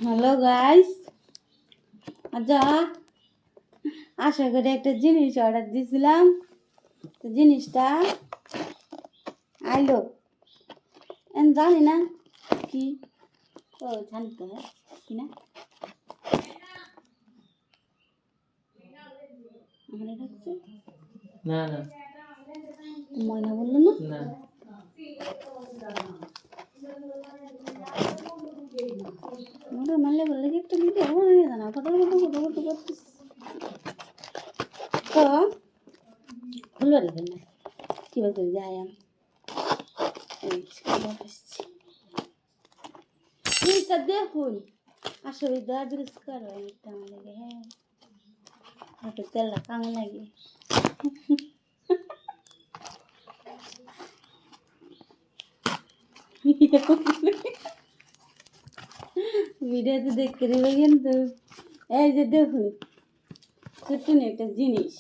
Hello guys, আচ্ছা আশা করি একটা জিনিস অর্ডার দিয়েছিলাম, তো জিনিসটা আইলো জানি না কি। ও জানি তো কি না আমার এটা হচ্ছে না না ময়না বললো না না ওটা মারলে বললে কি একটা ভিডিও বানিয়ে জানা ফটো ফটো ফটো ফটো করছিস তো খুলবে দেখেন না কীভাবে যাই আমি জিনিসটা দেখুন আসলে দা বিরস করো একটা আমার লাগে। হ্যাঁ একটু তেলটা কামে লাগে ভিডিওতে দেখতে দেবে কিন্তু এই যে দেখুন ছোট্ট একটা জিনিস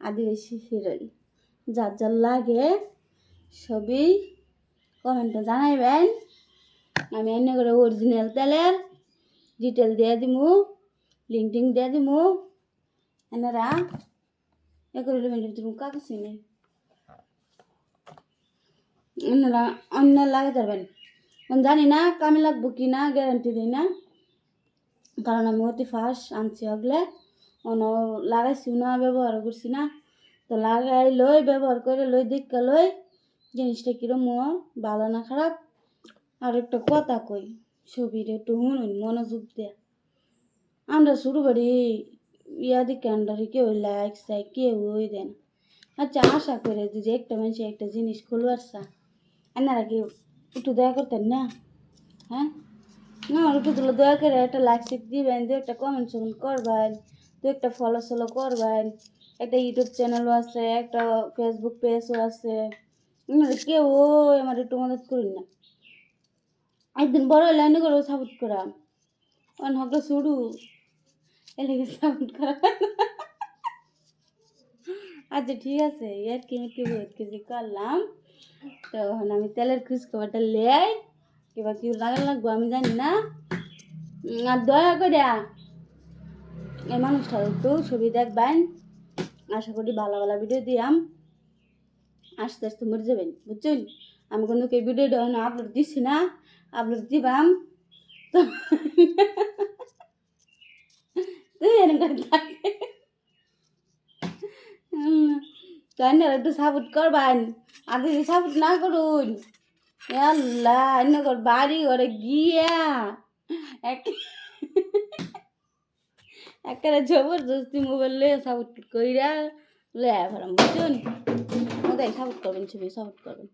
আদিবাসী হিরোইন যার যার লাগে সবই কমেন্টে জানাইবেন। আমি এনে করে অরিজিনাল তেলের ডিটেল দিয়ে দিমু, লিঙ্ক টিঙ্ক দিয়ে দিমু, এনারা এ করে নেবেন। তুমি কাকে চিনি এনারা অন্য লাগাতে পারবেন। জানি না কামে লাগবো কি না, গ্যারান্টি দিই না, কারণ আমি অতি ফার্স্ট আনছি ওগুলো অন্য লাগাইছি না, ব্যবহার করছি না। তো লাগাই লই ব্যবহার করে লই দেখা লই জিনিসটা কীরকম ভালো না খারাপ। আর একটা কথা কই ছবির একটু শুনুন মনোযোগ দেয়া। আমরা শুরু করি দিকে আন্ডারে কেউ লাইক চাই কেউ ওই দেন। আচ্ছা আশা করে যে একটা মানুষ একটা জিনিস খুলবার চা এনারা কি একটু দয়া করতেন না? হ্যাঁ না একটু তুলো দয়া করে একটা লাইক শিখ দিবেন, দু একটা কমেন্ট সমেন্ট করবেন, দু একটা ফলো সলো করবেন। একটা ইউটিউব চ্যানেলও আছে, একটা ফেসবুক পেজও আছে। কেউ আমার একটু মদত করুন না। একদিন বড় লাইনে করে সাপোর্ট করা অনহকে শুরু এলাকে সাপোর্ট করা। আচ্ছা ঠিক আছে এর কি বহুত কিছু করলাম। তখন আমি তেলের খুশ খবরটা লেয়াই কিবা কি লাগবো আমি জানি না। আর দয়া করে এই মানুষটা একটু ছবি দেখবেন। আশা করি ভালো ভালো ভিডিও দিয়াম, আস্তে আস্তে মরে যাবেন বুঝছেন। আমি কিন্তু এই ভিডিওটা আপলোড দিচ্ছি না, আপলোড দিবাম তো তুই এরকম থাকে তাই একটু সাপোর্ট করবেন। আর যদি সাপোর্ট না করুন আল্লাহ এনে বাড়ি ঘরে গিয়া একটা জবরদস্তি মোবাইল লয়ে সাপোর্ট কইরা লয়ে ফেলাম বুঝছেন। ওদের সাপোর্ট করবেন, ছবি সাপোর্ট করবেন।